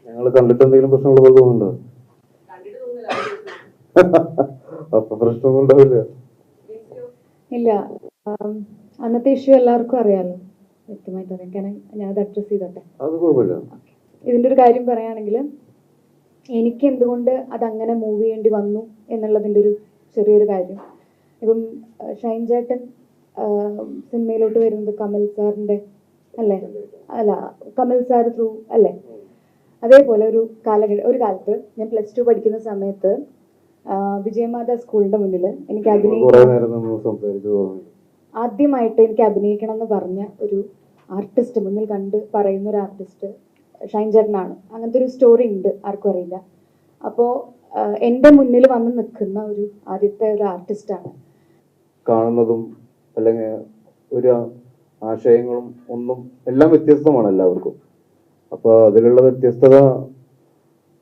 ഞങ്ങൾ കണ്ടിട്ട് എന്തെങ്കിലും പ്രശ്നമുള്ള പോലെ തോന്നുന്നുണ്ടോ? അപ്പൊ പ്രശ്നമൊന്നും ഉണ്ടാവില്ല. ഇല്ല, അന്നത്തെ ഇഷ്യൂ എല്ലാവർക്കും അറിയാമല്ലോ, വ്യക്തമായിട്ട് അറിയാം. കാരണം ഞാൻ അത് അഡ്രസ് ചെയ്തോട്ടെ. അത് കുഴപ്പമില്ല. ഇതിൻ്റെ ഒരു കാര്യം പറയുകയാണെങ്കിൽ, എനിക്ക് എന്തുകൊണ്ട് അതങ്ങനെ മൂവ് ചെയ്യേണ്ടി വന്നു എന്നുള്ളതിൻ്റെ ഒരു ചെറിയൊരു കാര്യം. ഇപ്പം ഷൈൻ ചേട്ടൻ സിനിമയിലോട്ട് വരുന്നത് കമൽ സാറിൻ്റെ അല്ലേ? അല്ല, കമൽ സാർ ത്രൂ അല്ലേ? അതേപോലെ ഒരു കാലത്ത് ഞാൻ +2 പഠിക്കുന്ന സമയത്ത് വിജയമാത സ്കൂളിന്റെ മുന്നിൽ എനിക്ക് ആദ്യമായിട്ട് എനിക്ക് അഭിനയിക്കണം എന്ന് പറഞ്ഞ ഒരു ആർട്ടിസ്റ്റ്, മുന്നിൽ കണ്ട് പറയുന്ന ഒരു ആർട്ടിസ്റ്റ് ഷൈൻ ചേട്ടനാണ്. അങ്ങനത്തെ ഒരു സ്റ്റോറി ഉണ്ട്, ആർക്കും അറിയില്ല. അപ്പോൾ എൻ്റെ മുന്നിൽ വന്ന് നിൽക്കുന്ന ഒരു ആദ്യത്തെ ഒരു ആർട്ടിസ്റ്റാണ്. കാണുന്നതും അല്ലെങ്കിൽ ഒരു ആശയങ്ങളും ഒന്നും എല്ലാം വ്യത്യസ്തമാണ് എല്ലാവർക്കും. അപ്പോൾ അതിലുള്ള വ്യത്യസ്തത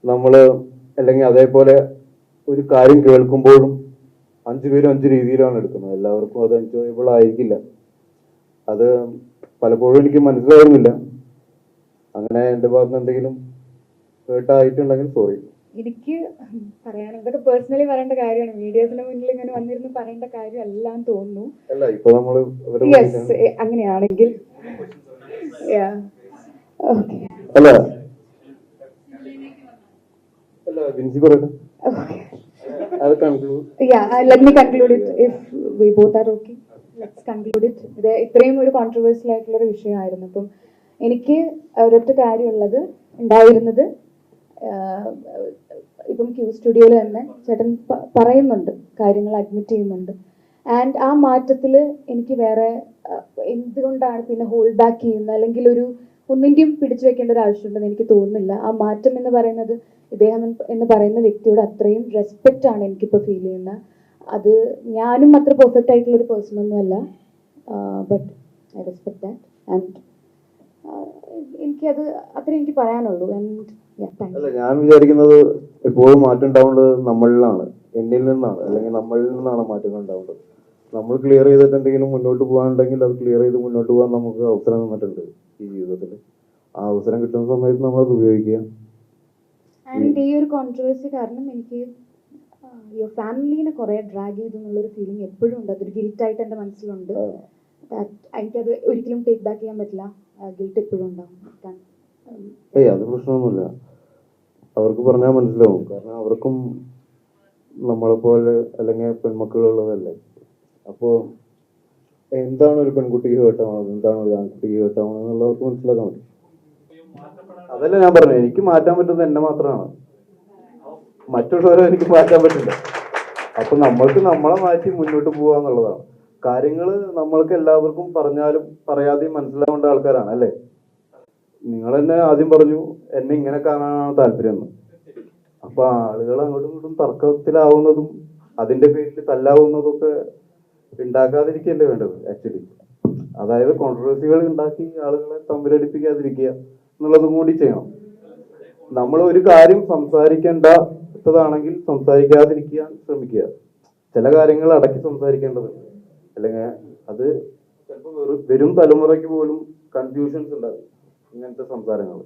നമ്മൾ അല്ലെങ്കിൽ അതേപോലെ ഒരു കാര്യം കേൾക്കുമ്പോഴും 5 പേരും 5 രീതിയിലാണ് എടുക്കുന്നത്. എല്ലാവർക്കും അത് എൻജോയബിൾ ആയിരിക്കില്ല. അത് പലപ്പോഴും എനിക്ക് മനസ്സിലാവുന്നില്ല. അങ്ങനെ എൻ്റെ ഭാഗത്ത് എന്തെങ്കിലും ഹേർട്ടായിട്ടുണ്ടെങ്കിൽ സോറി. എനിക്ക് പറയാനും ഇതൊക്കെ പേഴ്സണലി പറയേണ്ട കാര്യമാണ്. മീഡിയസിന് മുന്നിൽ ഇങ്ങനെ വന്നിരുന്ന് പറയേണ്ട കാര്യം അല്ലാന്ന് തോന്നുന്നു. അല്ല, ഇപ്പൊ നമ്മള് അങ്ങനെയാണെങ്കിൽ അല്ല അല്ല വിൻസി പറയട്ടെ. Let me conclude it if we both are okay. Let's conclude it. ഇത് ഇത്രയും ഒരു കോൺട്രവേഴ്സ്യൽ ആയിട്ടുള്ള ഒരു വിഷയമായിരുന്നു. അപ്പം എനിക്ക് ഒരൊറ്റ കാര്യമുള്ളത് ഉണ്ടായിരുന്നത്, ഇപ്പം ക്യൂ സ്റ്റുഡിയോയിൽ തന്നെ ചേട്ടൻ പറയുന്നുണ്ട്, കാര്യങ്ങൾ അഡ്മിറ്റ് ചെയ്യുന്നുണ്ട്. ആൻഡ് ആ മാറ്റത്തിൽ എനിക്ക് വേറെ എന്തുകൊണ്ടാണ് പിന്നെ ഹോൾഡ് ബാക്ക് ചെയ്യുന്നത്, അല്ലെങ്കിൽ ഒന്നിൻ്റെയും പിടിച്ചു വെക്കേണ്ട ഒരു ആവശ്യമുണ്ടെന്ന് എനിക്ക് തോന്നുന്നില്ല. ആ മാറ്റം എന്ന് പറയുന്നത് ഇദ്ദേഹം എന്ന് പറയുന്ന വ്യക്തിയോട് അത്രയും റെസ്പെക്റ്റ് ആണ് എനിക്കിപ്പോൾ ഫീൽ ചെയ്യുന്നത്. അത് ഞാനും അത്ര പെർഫെക്റ്റ് ആയിട്ടുള്ള ഒരു പേഴ്സൺ ഒന്നും അല്ല, but I respect that. And എനിക്കത് അത്ര എനിക്ക് പറയാനുള്ളൂ. അല്ല, ഞാൻ വിചാരിക്കുന്നത് എപ്പോഴും മാറ്റം ഉണ്ടാവേണ്ടത് നമ്മളിലാണ്, എന്നിൽ നിന്നാണ്, അല്ലെങ്കിൽ നമ്മളിൽ നിന്നാണ് മാറ്റങ്ങൾ ഉണ്ടാവേണ്ടത്. നമ്മൾ ക്ലിയർ ചെയ്തിട്ട് എന്തെങ്കിലും മുന്നോട്ട് പോകാനുണ്ടെങ്കിൽ അത് ക്ലിയർ ചെയ്ത് മുന്നോട്ട് പോകാൻ നമുക്ക് അവസരം തന്നിട്ടുണ്ട് ഈ ജീവിതത്തിൽ. ആ അവസരം കിട്ടുന്ന സമയത്ത് നമ്മളത് ഉപയോഗിക്കുക. ആൻഡ് ഈ ഒരു കോൺട്രവേഴ്സി കാരണം എനിക്ക് ഫാമിലിനെ കുറെ ഡ്രാഗ് ചെയ്തു എന്നുള്ളൊരു ഫീലിംഗ് എപ്പോഴും ഉണ്ട്. അതൊരു ഗിൽറ്റായിട്ട് എൻ്റെ മനസ്സിലുണ്ട്. എനിക്കത് ഒരിക്കലും ടേക്ക് ബാക്ക് ചെയ്യാൻ പറ്റില്ല. ഗിൽറ്റ് എപ്പോഴും ഉണ്ടാവും. അത് പ്രശ്നമൊന്നുമില്ല, അവർക്ക് പറഞ്ഞാൽ മനസ്സിലാവും. കാരണം അവർക്കും നമ്മളെപ്പോലെ അല്ലെങ്കിൽ പെൺമക്കളുള്ളതല്ലേ. അപ്പോൾ എന്താണ് ഒരു പെൺകുട്ടിക്ക് കേട്ടാവുന്നത്, എന്താണ് ഒരു ആൺകുട്ടിക്ക് കേട്ടാവുന്നത് എന്നുള്ളവർക്ക് മനസ്സിലാക്കാൻ പറ്റും. അതല്ല ഞാൻ പറഞ്ഞു, എനിക്ക് മാറ്റാൻ പറ്റുന്നത് എന്നെ മാത്രമാണ്, മറ്റുള്ളവരെ എനിക്ക് മാറ്റാൻ പറ്റില്ല. അപ്പൊ നമ്മൾക്ക് നമ്മളെ മാറ്റി മുന്നോട്ട് പോവാന്നുള്ളതാണ്. കാര്യങ്ങൾ നമ്മൾക്ക് എല്ലാവർക്കും പറഞ്ഞാലും പറയാതെയും മനസ്സിലാവേണ്ട ആൾക്കാരാണ് അല്ലേ. നിങ്ങൾ തന്നെ ആദ്യം പറഞ്ഞു എന്നെ ഇങ്ങനെ കാണാനാണ് താല്പര്യം എന്ന്. അപ്പൊ ആളുകൾ അങ്ങോട്ടും ഇങ്ങോട്ടും തർക്കത്തിലാവുന്നതും അതിന്റെ പേരിൽ തല്ലാവുന്നതും ഒക്കെ ഉണ്ടാക്കാതിരിക്കല്ലേ വേണ്ടത് ആക്ച്വലി. അതായത് കോൺട്രവേഴ്സികൾ ഉണ്ടാക്കി ആളുകളെ തമ്മിലടിപ്പിക്കാതിരിക്കുക എന്നുള്ളതും കൂടി ചെയ്യണം. നമ്മൾ ഒരു കാര്യം സംസാരിക്കേണ്ടതാണെങ്കിൽ സംസാരിക്കാതിരിക്കാൻ ശ്രമിക്കുക. ചില കാര്യങ്ങൾ അടക്കി സംസാരിക്കേണ്ടതുണ്ട്, അല്ലെങ്കിൽ അത് ചിലപ്പോൾ വരും തലമുറയ്ക്ക് പോലും കൺഫ്യൂഷൻസ് ഉണ്ടാകും ഇങ്ങനത്തെ സംസാരങ്ങൾ.